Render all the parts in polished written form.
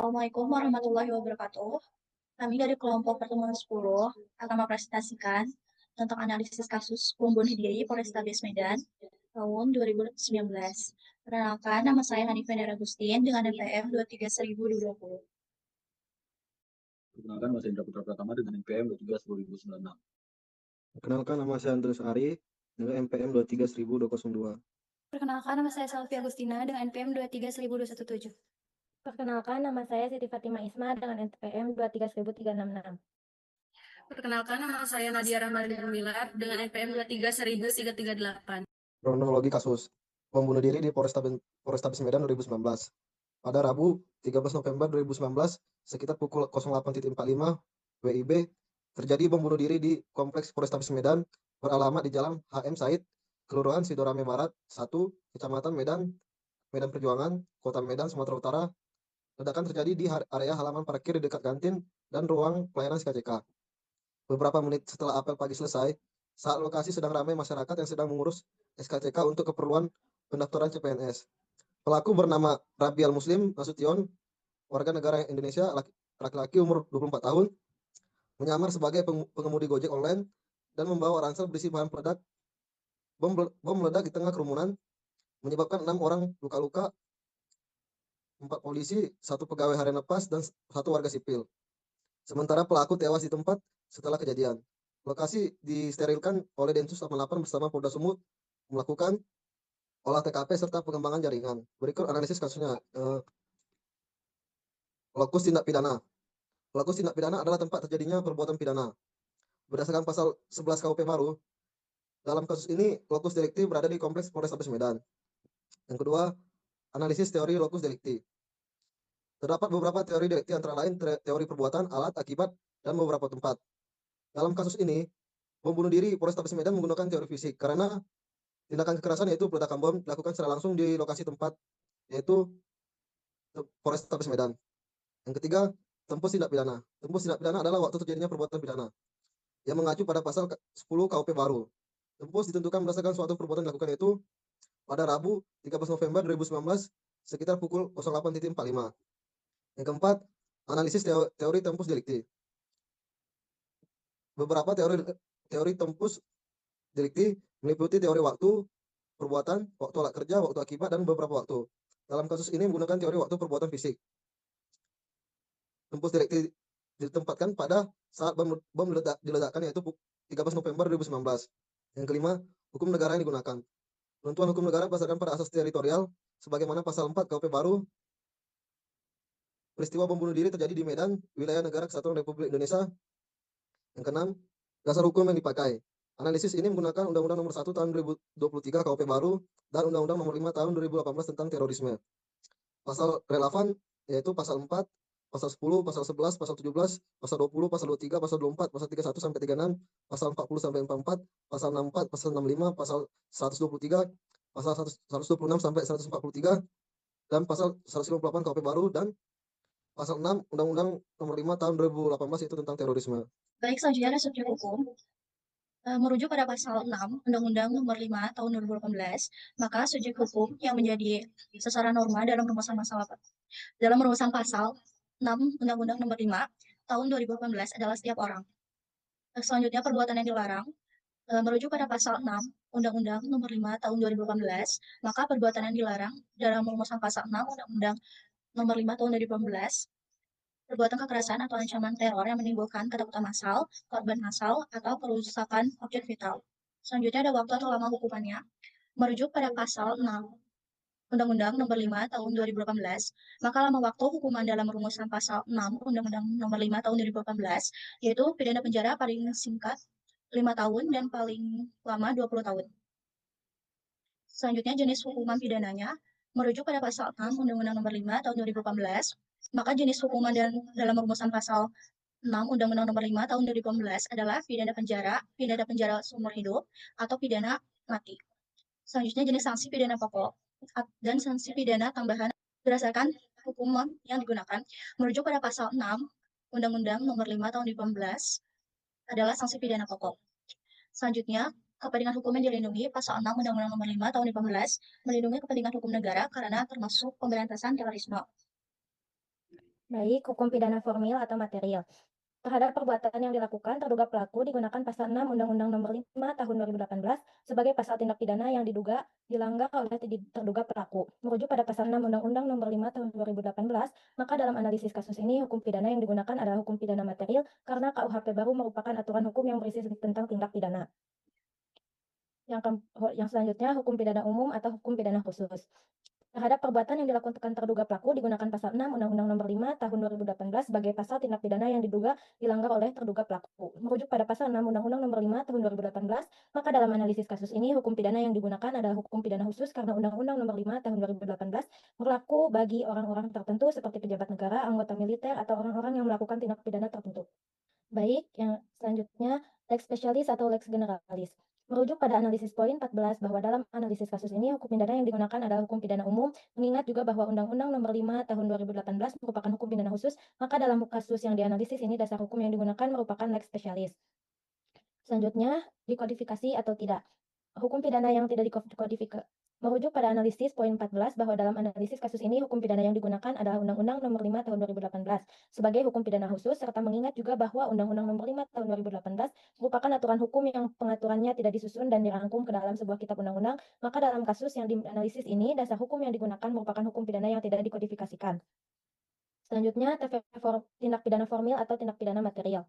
Assalamualaikum warahmatullahi wabarakatuh. Kami dari kelompok pertemuan 10 akan mempresentasikan tentang analisis kasus bom bunuh diri Polrestabes Medan tahun 2019. Perkenalkan, nama saya Hanif Vendar Agustin dengan NPM 23.020. Perkenalkan, nama saya Indra Putra Pratama dengan NPM 23.2096. Perkenalkan, nama saya Andreas Ari dengan NPM 23.202. Perkenalkan, nama saya Salvi Agustina dengan NPM 23.217. Perkenalkan, nama saya Siti Fatima Isma dengan NPM 23.366. Perkenalkan, nama saya Nadia Rahmani Milar dengan NPM 23.338. Kronologi kasus bom bunuh diri di Polrestabes Medan 2019. Pada Rabu 13 November 2019 sekitar pukul 08.45 WIB terjadi bom bunuh diri di Kompleks Polrestabes Medan beralamat di Jalan HM Said, Kelurahan Sidorame Barat 1, Kecamatan Medan, Medan Perjuangan, Kota Medan, Sumatera Utara. Ledakan terjadi di area halaman parkir di dekat kantin dan ruang pelayanan SKCK. Beberapa menit setelah apel pagi selesai, saat lokasi sedang ramai masyarakat yang sedang mengurus SKCK untuk keperluan pendaftaran CPNS. Pelaku bernama Rabial Muslim Nasution, warga negara Indonesia, laki-laki umur 24 tahun, menyamar sebagai pengemudi Gojek online dan membawa ransel berisi bahan peledak. Bom meledak di tengah kerumunan, menyebabkan 6 orang luka-luka, 4 polisi, 1 pegawai harian lepas, dan 1 warga sipil. Sementara pelaku tewas di tempat setelah kejadian. Lokasi disterilkan oleh Densus 88 bersama Polda Sumut melakukan olah TKP serta pengembangan jaringan. Berikut analisis kasusnya. Lokus tindak pidana. Lokus tindak pidana adalah tempat terjadinya perbuatan pidana. Berdasarkan pasal 11 KUP baru, dalam kasus ini lokus delikti berada di Kompleks Polrestabes Medan. Yang kedua, analisis teori lokus delikti. Terdapat beberapa teori delikti antara lain teori perbuatan, alat, akibat, dan beberapa tempat. Dalam kasus ini, bom bunuh diri Polrestabes Medan menggunakan teori fisik karena tindakan kekerasan yaitu peledakan bom dilakukan secara langsung di lokasi tempat, yaitu Polrestabes Medan. Yang ketiga, tempus tindak pidana. Tempus tindak pidana adalah waktu terjadinya perbuatan pidana yang mengacu pada pasal 10 KUP baru. Tempus ditentukan berdasarkan suatu perbuatan dilakukan yaitu pada Rabu 13 November 2019 sekitar pukul 08.45. Yang keempat, analisis teori tempus delikti. Beberapa teori tempus delikti meliputi teori waktu perbuatan, waktu alat kerja, waktu akibat, dan beberapa waktu. Dalam kasus ini menggunakan teori waktu perbuatan fisik. Tempus delikti ditempatkan pada saat bom diledakkan yaitu 13 November 2019. Yang kelima, hukum negara yang digunakan. Penentuan hukum negara berdasarkan pada asas teritorial sebagaimana pasal 4 KUP baru. Peristiwa bom bunuh diri terjadi di Medan, wilayah negara Kesatuan Republik Indonesia. Yang keenam, dasar hukum yang dipakai. Analisis ini menggunakan Undang-Undang Nomor 1 Tahun 2023 KUP baru dan Undang-Undang Nomor 5 Tahun 2018 tentang terorisme. Pasal relevan yaitu pasal 4, pasal 10, pasal 11, pasal 17, pasal 20, pasal 23, pasal 24, pasal 31 sampai 36, pasal 40 sampai 44, pasal 64, pasal 65, pasal 123, pasal 126 sampai 143, dan pasal 158 KUP baru, dan pasal 6 Undang-Undang Nomor 5 Tahun 2018 itu tentang terorisme. Baik, selanjutnya ada subjek hukum. Merujuk pada pasal 6 Undang-Undang Nomor 5 Tahun 2018, maka subjek hukum yang menjadi sasaran norma dalam rumusan pasal 6 Undang-Undang Nomor 5 Tahun 2018 adalah setiap orang. Selanjutnya, perbuatan yang dilarang. Merujuk pada pasal 6 Undang-Undang Nomor 5 Tahun 2018, maka perbuatan yang dilarang dalam rumusan pasal 6 Undang-Undang Nomor 5 Tahun 2018, perbuatan kekerasan atau ancaman teror yang menimbulkan ketakutan massal, korban massal, atau perusakan objek vital. Selanjutnya ada waktu atau lama hukumannya. Merujuk pada pasal 6 Undang-Undang Nomor 5 Tahun 2018, maka lama waktu hukuman dalam rumusan pasal 6 Undang-Undang Nomor 5 Tahun 2018 yaitu pidana penjara paling singkat 5 tahun dan paling lama 20 tahun. Selanjutnya jenis hukuman pidananya. Merujuk pada pasal 6 Undang-Undang Nomor 5 Tahun 2018, maka jenis hukuman dalam rumusan pasal 6 Undang-Undang Nomor 5 Tahun 2018 adalah pidana penjara seumur hidup, atau pidana mati. Selanjutnya jenis sanksi pidana pokok dan sanksi pidana tambahan berdasarkan hukuman yang digunakan. Merujuk pada pasal 6 Undang-Undang Nomor 5 Tahun 2018 adalah sanksi pidana pokok. Selanjutnya, kepentingan hukum yang dilindungi. Pasal 6 Undang-Undang Nomor 5 Tahun 2018 melindungi kepentingan hukum negara karena termasuk pemberantasan terorisme. Baik, hukum pidana formil atau material. Terhadap perbuatan yang dilakukan terduga pelaku digunakan pasal 6 Undang-Undang Nomor 5 Tahun 2018 sebagai pasal tindak pidana yang diduga dilanggar oleh terduga pelaku. Merujuk pada pasal 6 Undang-Undang Nomor 5 Tahun 2018, maka dalam analisis kasus ini hukum pidana yang digunakan adalah hukum pidana material karena KUHP baru merupakan aturan hukum yang berisi tentang tindak pidana. Yang selanjutnya hukum pidana umum atau hukum pidana khusus. Terhadap perbuatan yang dilakukan terduga pelaku digunakan pasal 6 Undang-Undang Nomor 5 Tahun 2018 sebagai pasal tindak pidana yang diduga dilanggar oleh terduga pelaku. Merujuk pada pasal 6 Undang-Undang Nomor 5 Tahun 2018, maka dalam analisis kasus ini hukum pidana yang digunakan adalah hukum pidana khusus karena Undang-Undang Nomor 5 Tahun 2018 berlaku bagi orang-orang tertentu seperti pejabat negara, anggota militer, atau orang-orang yang melakukan tindak pidana tertentu. Baik, yang selanjutnya lex specialis atau lex generalis. Merujuk pada analisis poin 14 bahwa dalam analisis kasus ini hukum pidana yang digunakan adalah hukum pidana umum, mengingat juga bahwa Undang-Undang Nomor 5 Tahun 2018 merupakan hukum pidana khusus, maka dalam kasus yang dianalisis ini dasar hukum yang digunakan merupakan lex specialis. Selanjutnya, dikodifikasi atau tidak. Hukum pidana yang tidak dikodifikasi. Merujuk pada analisis poin 14 bahwa dalam analisis kasus ini hukum pidana yang digunakan adalah Undang-Undang Nomor 5 Tahun 2018 sebagai hukum pidana khusus, serta mengingat juga bahwa Undang-Undang Nomor 5 Tahun 2018 merupakan aturan hukum yang pengaturannya tidak disusun dan dirangkum ke dalam sebuah kitab undang-undang, maka dalam kasus yang dianalisis ini dasar hukum yang digunakan merupakan hukum pidana yang tidak dikodifikasikan. Selanjutnya, tindak pidana formil atau tindak pidana material.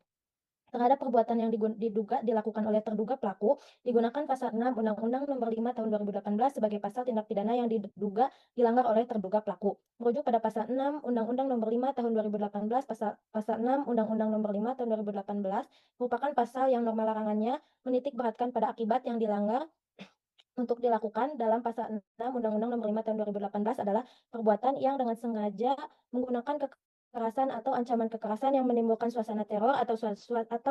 Terhadap perbuatan yang diduga dilakukan oleh terduga pelaku digunakan pasal 6 Undang-Undang Nomor 5 Tahun 2018 sebagai pasal tindak pidana yang diduga dilanggar oleh terduga pelaku. Merujuk pada pasal 6 Undang-Undang Nomor 5 Tahun 2018, pasal 6 Undang-Undang Nomor 5 Tahun 2018 merupakan pasal yang norma larangannya menitik beratkan pada akibat yang dilanggar untuk dilakukan dalam pasal 6 Undang-Undang Nomor 5 Tahun 2018 adalah perbuatan yang dengan sengaja menggunakan kekerasan atau ancaman kekerasan yang menimbulkan suasana teror atau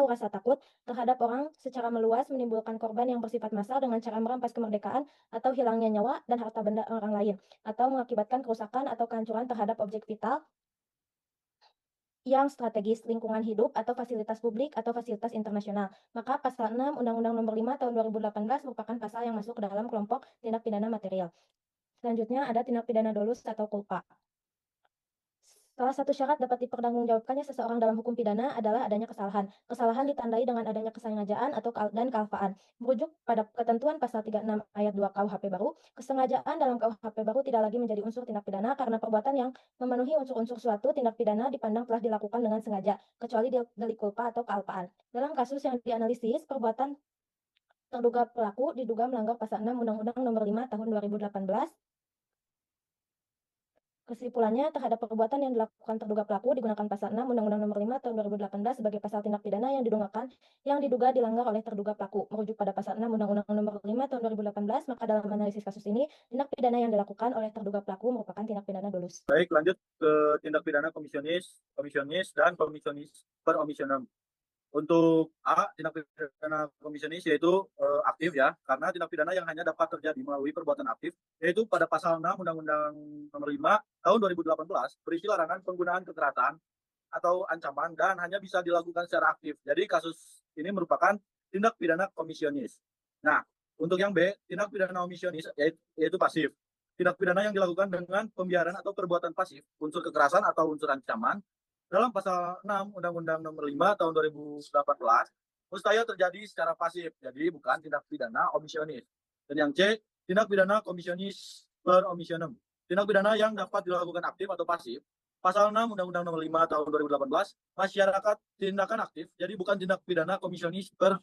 rasa takut terhadap orang secara meluas, menimbulkan korban yang bersifat massal dengan cara merampas kemerdekaan atau hilangnya nyawa dan harta benda orang lain, atau mengakibatkan kerusakan atau kehancuran terhadap objek vital yang strategis, lingkungan hidup, atau fasilitas publik atau fasilitas internasional. Maka pasal 6 Undang-Undang Nomor 5 Tahun 2018 merupakan pasal yang masuk ke dalam kelompok tindak pidana material. Selanjutnya ada tindak pidana dolus atau culpa. Salah satu syarat dapat dipertanggungjawabkannya seseorang dalam hukum pidana adalah adanya kesalahan. Kesalahan ditandai dengan adanya kesengajaan dan kealpaan. Merujuk pada ketentuan pasal 36 ayat 2 KUHP baru, kesengajaan dalam KUHP baru tidak lagi menjadi unsur tindak pidana karena perbuatan yang memenuhi unsur-unsur suatu tindak pidana dipandang telah dilakukan dengan sengaja, kecuali delik culpa atau kealpaan. Dalam kasus yang dianalisis, perbuatan terduga pelaku diduga melanggar pasal 6 Undang-Undang Nomor 5 Tahun 2018. Kesimpulannya, terhadap perbuatan yang dilakukan terduga pelaku digunakan pasal 6 Undang-Undang Nomor 5 Tahun 2018 sebagai pasal tindak pidana yang diduga dilanggar oleh terduga pelaku. Merujuk pada pasal 6 Undang-Undang Nomor 5 Tahun 2018, maka dalam analisis kasus ini, tindak pidana yang dilakukan oleh terduga pelaku merupakan tindak pidana dolus. Baik, lanjut ke tindak pidana komisionis dan komisionis per omissionem. Untuk A, tindak pidana komisionis yaitu aktif ya, karena tindak pidana yang hanya dapat terjadi melalui perbuatan aktif, yaitu pada pasal 6 Undang-Undang Nomor 5 Tahun 2018 berisi larangan penggunaan kekerasan atau ancaman dan hanya bisa dilakukan secara aktif. Jadi kasus ini merupakan tindak pidana komisionis. Nah, untuk yang B, tindak pidana omissionis yaitu pasif. Tindak pidana yang dilakukan dengan pembiaran atau perbuatan pasif, unsur kekerasan atau unsur ancaman, dalam pasal 6 Undang-Undang Nomor 5 Tahun 2018 mustahil terjadi secara pasif, jadi bukan tindak pidana omisionis. Dan yang C, tindak pidana komisionis per omissionem. Tindak pidana yang dapat dilakukan aktif atau pasif. Pasal 6 Undang-Undang Nomor 5 Tahun 2018, masyarakat tindakan aktif, jadi bukan tindak pidana komisionis per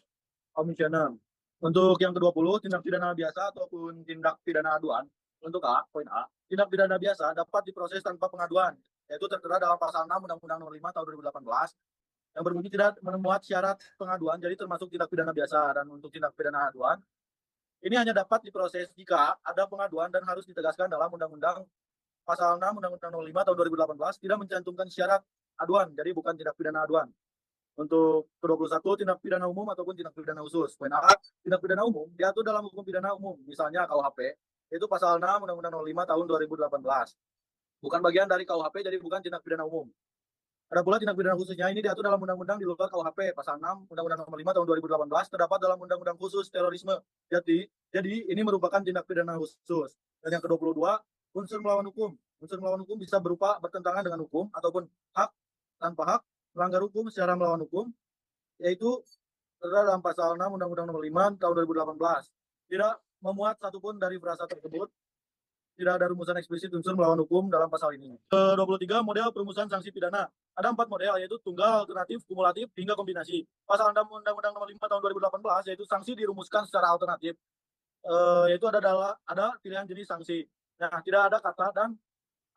omissionem. Untuk yang ke-20, tindak pidana biasa ataupun tindak pidana aduan. Untuk A, poin A, tindak pidana biasa dapat diproses tanpa pengaduan, yaitu tertera dalam pasal 6 Undang-Undang Nomor 5 Tahun 2018 yang berbunyi tidak memuat syarat pengaduan, jadi termasuk tindak pidana biasa. Dan untuk tindak pidana aduan, ini hanya dapat diproses jika ada pengaduan dan harus ditegaskan dalam Undang-Undang pasal 6 Undang-Undang Nomor 5 Tahun 2018 tidak mencantumkan syarat aduan, jadi bukan tindak pidana aduan. Untuk ke-21, tindak pidana umum ataupun tindak pidana khusus. Poin A, tindak pidana umum diatur dalam hukum pidana umum, misalnya KUHP, yaitu pasal 6 Undang-Undang Nomor 5 Tahun 2018. Bukan bagian dari KUHP, jadi bukan tindak pidana umum. Ada pula tindak pidana khususnya, ini diatur dalam undang-undang di luar KUHP. Pasal 6 Undang-Undang Nomor 5 Tahun 2018 terdapat dalam undang-undang khusus terorisme. Jadi ini merupakan tindak pidana khusus. Dan yang ke-22, unsur melawan hukum. Unsur melawan hukum bisa berupa bertentangan dengan hukum ataupun hak tanpa hak, melanggar hukum secara melawan hukum, yaitu terdapat dalam pasal 6 Undang-Undang Nomor 5 Tahun 2018. Tidak memuat satupun dari frasa tersebut. Tidak ada rumusan eksplisit unsur melawan hukum dalam pasal ini. Ke-23, model perumusan sanksi pidana. Ada 4 model, yaitu tunggal, alternatif, kumulatif, hingga kombinasi. Pasal 6 Undang-Undang Nomor 5 Tahun 2018, yaitu sanksi dirumuskan secara alternatif. Yaitu ada pilihan jenis sanksi. Nah, tidak ada kata dan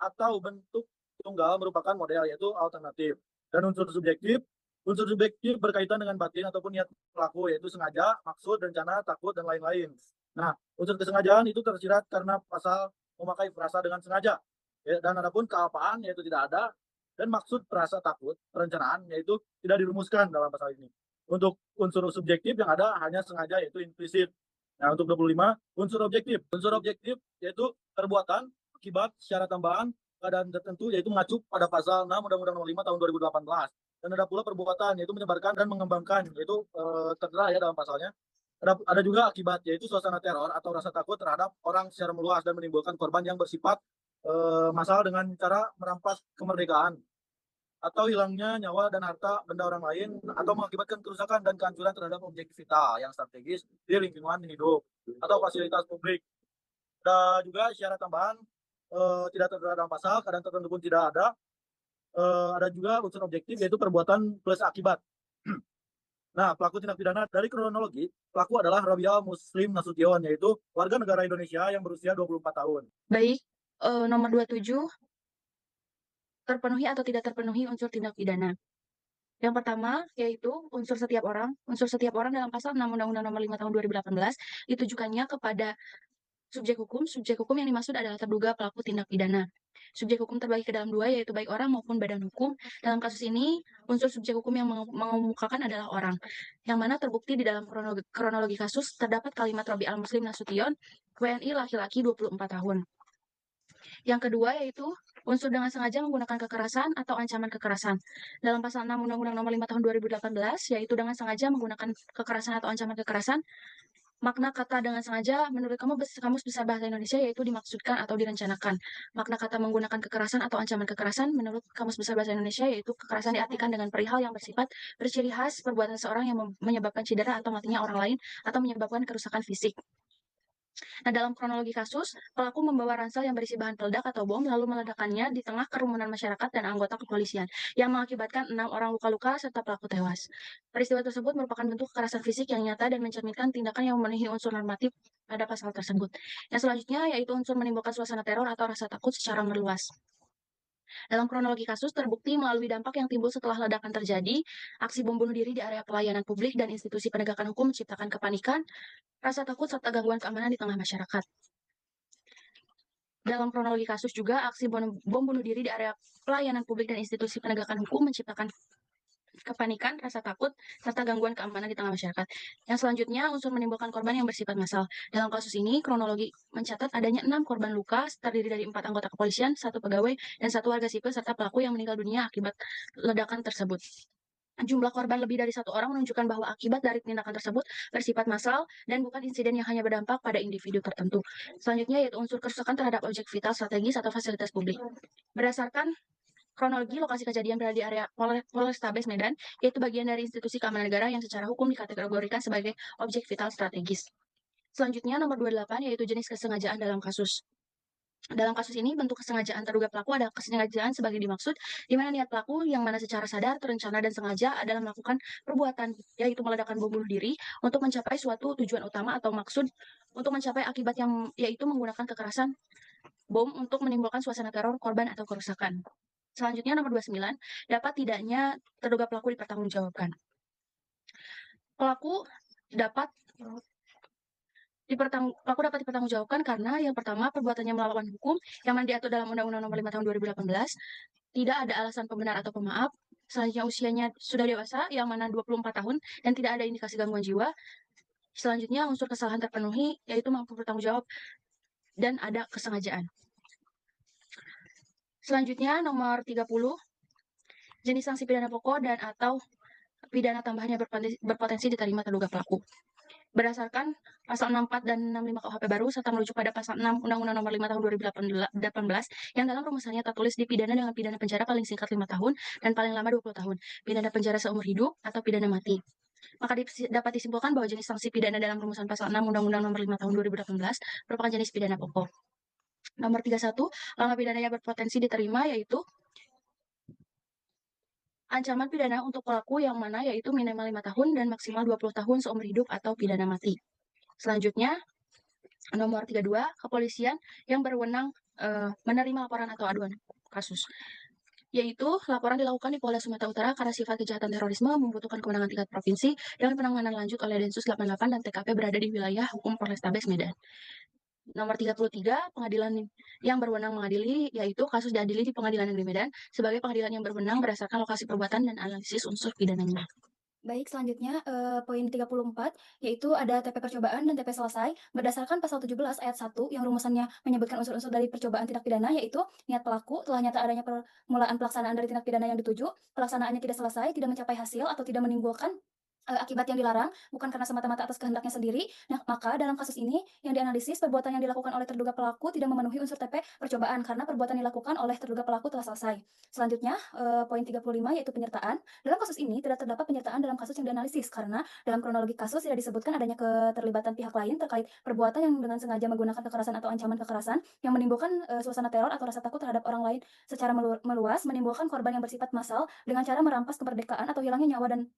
atau bentuk tunggal merupakan model, yaitu alternatif. Dan unsur subjektif berkaitan dengan batin ataupun niat pelaku, yaitu sengaja, maksud, rencana, takut, dan lain-lain. Nah, unsur kesengajaan itu tersirat karena pasal memakai frasa dengan sengaja. Ya, dan adapun keapaan, yaitu tidak ada, dan maksud frasa takut, perencanaan, yaitu tidak dirumuskan dalam pasal ini. Untuk unsur subjektif yang ada hanya sengaja, yaitu implisit. Nah, untuk 25, unsur objektif. Unsur objektif yaitu perbuatan, akibat, secara tambahan, keadaan tertentu, yaitu mengacu pada pasal 6 Undang-Undang Nomor 5 Tahun 2018. Dan ada pula perbuatan, yaitu menyebarkan dan mengembangkan, yaitu tertera ya dalam pasalnya. Ada juga akibat, yaitu suasana teror atau rasa takut terhadap orang secara meluas dan menimbulkan korban yang bersifat masalah dengan cara merampas kemerdekaan atau hilangnya nyawa dan harta benda orang lain atau mengakibatkan kerusakan dan kehancuran terhadap objek vital yang strategis di lingkungan hidup atau fasilitas publik. Ada juga syarat tambahan tidak tertera dalam pasal, keadaan tertentu pun tidak ada. Ada juga unsur objektif, yaitu perbuatan plus akibat. Nah, pelaku tindak pidana dari kronologi, pelaku adalah Rabial Muslim Nasution, yaitu warga negara Indonesia yang berusia 24 tahun. Baik, nomor 27, terpenuhi atau tidak terpenuhi unsur tindak pidana. Yang pertama, yaitu unsur setiap orang. Unsur setiap orang dalam pasal 6 Undang-Undang Nomor 5 Tahun 2018 ditujukannya kepada subjek hukum yang dimaksud adalah terduga pelaku tindak pidana. Subjek hukum terbagi ke dalam dua, yaitu baik orang maupun badan hukum. Dalam kasus ini, unsur subjek hukum yang mengemukakan adalah orang, yang mana terbukti di dalam kronologi kasus terdapat kalimat Rabial Muslim Nasution, WNI laki-laki 24 tahun. Yang kedua yaitu unsur dengan sengaja menggunakan kekerasan atau ancaman kekerasan. Dalam pasal 6 Undang-Undang Nomor 5 Tahun 2018, yaitu dengan sengaja menggunakan kekerasan atau ancaman kekerasan. Makna kata dengan sengaja menurut Kamus Besar Bahasa Indonesia yaitu dimaksudkan atau direncanakan. Makna kata menggunakan kekerasan atau ancaman kekerasan menurut Kamus Besar Bahasa Indonesia yaitu kekerasan diartikan dengan perihal yang bersifat berciri khas perbuatan seorang yang menyebabkan cedera atau matinya orang lain atau menyebabkan kerusakan fisik. Nah, dalam kronologi kasus, pelaku membawa ransel yang berisi bahan peledak atau bom lalu meledakkannya di tengah kerumunan masyarakat dan anggota kepolisian yang mengakibatkan 6 orang luka-luka serta pelaku tewas. Peristiwa tersebut merupakan bentuk kekerasan fisik yang nyata dan mencerminkan tindakan yang memenuhi unsur normatif pada pasal tersebut. Yang selanjutnya yaitu unsur menimbulkan suasana teror atau rasa takut secara meluas. Dalam kronologi kasus, terbukti melalui dampak yang timbul setelah ledakan terjadi, aksi bom bunuh diri di area pelayanan publik dan institusi penegakan hukum menciptakan kepanikan, rasa takut, serta gangguan keamanan di tengah masyarakat. Dalam kronologi kasus juga, aksi bom bunuh diri di area pelayanan publik dan institusi penegakan hukum menciptakan kepanikan, rasa takut, serta gangguan keamanan di tengah masyarakat. Yang selanjutnya, unsur menimbulkan korban yang bersifat massal. Dalam kasus ini, kronologi mencatat adanya 6 korban luka, terdiri dari 4 anggota kepolisian, 1 pegawai, dan 1 warga sipil, serta pelaku yang meninggal dunia akibat ledakan tersebut. Jumlah korban lebih dari 1 orang menunjukkan bahwa akibat dari tindakan tersebut bersifat massal dan bukan insiden yang hanya berdampak pada individu tertentu. Selanjutnya yaitu unsur kerusakan terhadap objek vital strategis atau fasilitas publik. Berdasarkan kronologi, lokasi kejadian berada di area Polrestabes Medan, yaitu bagian dari institusi keamanan negara yang secara hukum dikategorikan sebagai objek vital strategis. Selanjutnya, nomor 28, yaitu jenis kesengajaan dalam kasus. Dalam kasus ini, bentuk kesengajaan terduga pelaku adalah kesengajaan sebagai dimaksud, di mana niat pelaku yang mana secara sadar, terencana, dan sengaja adalah melakukan perbuatan, yaitu meledakkan bom bunuh diri untuk mencapai suatu tujuan utama atau maksud untuk mencapai akibat yang yaitu menggunakan kekerasan bom untuk menimbulkan suasana teror, korban, atau kerusakan. Selanjutnya, nomor 29, dapat tidaknya terduga pelaku dipertanggungjawabkan. Pelaku dapat dipertanggungjawabkan karena yang pertama, perbuatannya melawan hukum yang mana diatur dalam Undang-Undang Nomor 5 Tahun 2018, tidak ada alasan pembenar atau pemaaf, selanjutnya usianya sudah dewasa yang mana 24 tahun dan tidak ada indikasi gangguan jiwa. Selanjutnya, unsur kesalahan terpenuhi yaitu mampu bertanggung jawab dan ada kesengajaan. Selanjutnya, nomor 30, jenis sanksi pidana pokok dan atau pidana tambahannya berpotensi diterima terduga pelaku. berdasarkan pasal 64 dan 65 KUHP baru serta merujuk pada pasal 6 Undang-Undang Nomor 5 Tahun 2018 yang dalam rumusannya tertulis dipidana dengan pidana penjara paling singkat 5 tahun dan paling lama 20 tahun, pidana penjara seumur hidup atau pidana mati. Maka dapat disimpulkan bahwa jenis sanksi pidana dalam rumusan pasal 6 Undang-Undang Nomor 5 Tahun 2018 merupakan jenis pidana pokok. Nomor 31, lama pidana yang berpotensi diterima yaitu ancaman pidana untuk pelaku yang mana yaitu minimal 5 tahun dan maksimal 20 tahun seumur hidup atau pidana mati. Selanjutnya, nomor 32, kepolisian yang berwenang menerima laporan atau aduan kasus. Yaitu laporan dilakukan di Polda Sumatera Utara karena sifat kejahatan terorisme membutuhkan kewenangan tingkat provinsi dengan penanganan lanjut oleh Densus 88 dan TKP berada di wilayah hukum Polrestabes Medan. Nomor 33, pengadilan yang berwenang mengadili, yaitu kasus diadili di pengadilan negeri Medan sebagai pengadilan yang berwenang berdasarkan lokasi perbuatan dan analisis unsur pidananya. Baik, selanjutnya poin 34, yaitu ada TP percobaan dan TP selesai berdasarkan pasal 17 ayat 1 yang rumusannya menyebutkan unsur-unsur dari percobaan tindak pidana, yaitu niat pelaku telah nyata adanya permulaan pelaksanaan dari tindak pidana yang dituju, pelaksanaannya tidak selesai, tidak mencapai hasil atau tidak menimbulkan akibat yang dilarang, bukan karena semata-mata atas kehendaknya sendiri. Nah, maka dalam kasus ini yang dianalisis perbuatan yang dilakukan oleh terduga pelaku tidak memenuhi unsur TP percobaan karena perbuatan dilakukan oleh terduga pelaku telah selesai. Selanjutnya, poin 35 yaitu penyertaan. Dalam kasus ini tidak terdapat penyertaan dalam kasus yang dianalisis karena dalam kronologi kasus tidak disebutkan adanya keterlibatan pihak lain terkait perbuatan yang dengan sengaja menggunakan kekerasan atau ancaman kekerasan yang menimbulkan suasana teror atau rasa takut terhadap orang lain secara meluas, menimbulkan korban yang bersifat massal dengan cara merampas kemerdekaan atau hilangnya nyawa dan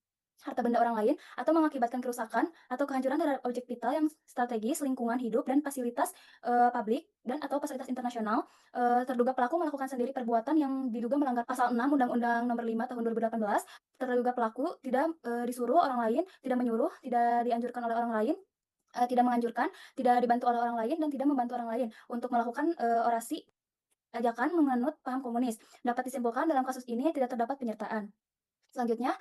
harta benda orang lain, atau mengakibatkan kerusakan atau kehancuran terhadap objek vital yang strategis, lingkungan hidup, dan fasilitas publik dan atau fasilitas internasional. Terduga pelaku melakukan sendiri perbuatan yang diduga melanggar pasal 6 Undang-Undang Nomor 5 Tahun 2018. Terduga pelaku tidak disuruh orang lain, tidak menyuruh, tidak dianjurkan oleh orang lain, tidak menganjurkan, tidak dibantu oleh orang lain, dan tidak membantu orang lain untuk melakukan orasi ajakan menganut paham komunis. Dapat disimpulkan dalam kasus ini tidak terdapat penyertaan. Selanjutnya,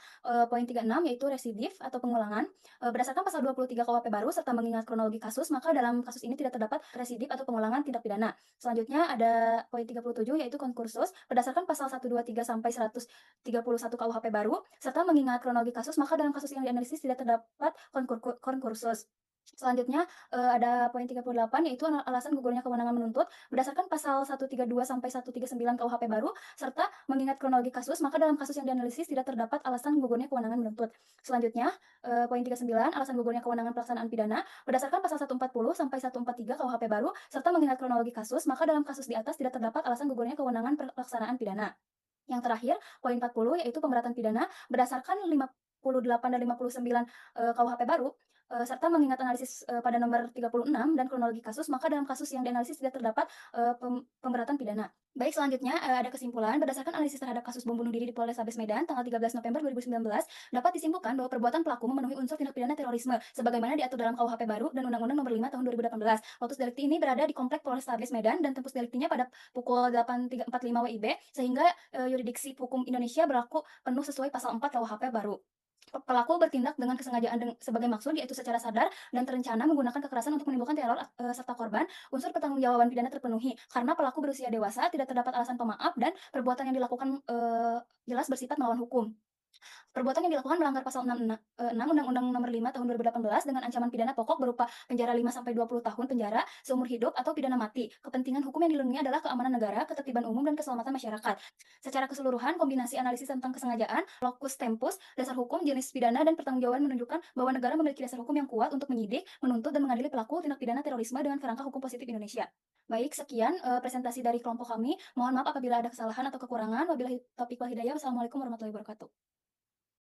poin 36 yaitu residif atau pengulangan. Berdasarkan pasal 23 KUHP baru serta mengingat kronologi kasus, maka dalam kasus ini tidak terdapat residif atau pengulangan tindak pidana. Selanjutnya ada poin 37 yaitu konkursus. Berdasarkan pasal 123 sampai 131 KUHP baru serta mengingat kronologi kasus, maka dalam kasus yang dianalisis tidak terdapat konkursus. Selanjutnya ada poin 38 yaitu alasan gugurnya kewenangan menuntut berdasarkan pasal 132 sampai 139 KUHP baru serta mengingat kronologi kasus, maka dalam kasus yang dianalisis tidak terdapat alasan gugurnya kewenangan menuntut. Selanjutnya poin 39 alasan gugurnya kewenangan pelaksanaan pidana berdasarkan pasal 140 sampai 143 KUHP baru serta mengingat kronologi kasus, maka dalam kasus di atas tidak terdapat alasan gugurnya kewenangan pelaksanaan pidana. Yang terakhir, poin 40 yaitu pemberatan pidana berdasarkan 58 dan 59 KUHP baru serta mengingat analisis pada nomor 36 dan kronologi kasus, maka dalam kasus yang dianalisis tidak terdapat pemberatan pidana. Baik, selanjutnya ada kesimpulan berdasarkan analisis terhadap kasus bom bunuh diri di Polrestabes Medan tanggal 13 November 2019 dapat disimpulkan bahwa perbuatan pelaku memenuhi unsur tindak pidana terorisme sebagaimana diatur dalam KUHP baru dan Undang-Undang Nomor 5 Tahun 2018. Lokus delikti ini berada di komplek Polrestabes Medan dan tempus deliktinya pada pukul 8.45 WIB sehingga yurisdiksi hukum Indonesia berlaku penuh sesuai pasal 4 KUHP baru. Pelaku bertindak dengan kesengajaan sebagai maksud yaitu secara sadar dan terencana menggunakan kekerasan untuk menimbulkan teror serta korban. Unsur pertanggungjawaban pidana terpenuhi karena pelaku berusia dewasa, tidak terdapat alasan pemaaf dan perbuatan yang dilakukan jelas bersifat melawan hukum. Perbuatan yang dilakukan melanggar pasal 6 Undang-Undang Nomor 5 Tahun 2018 dengan ancaman pidana pokok berupa penjara 5 sampai 20 tahun penjara seumur hidup atau pidana mati. Kepentingan hukum yang dilindungi adalah keamanan negara, ketertiban umum dan keselamatan masyarakat. Secara keseluruhan, kombinasi analisis tentang kesengajaan, locus tempus, dasar hukum, jenis pidana dan pertanggungjawaban menunjukkan bahwa negara memiliki dasar hukum yang kuat untuk menyidik, menuntut dan mengadili pelaku tindak pidana terorisme dengan kerangka hukum positif Indonesia. Baik, sekian presentasi dari kelompok kami. Mohon maaf apabila ada kesalahan atau kekurangan. Wabillahi taufiq wal hidayah. Wassalamualaikum warahmatullahi wabarakatuh.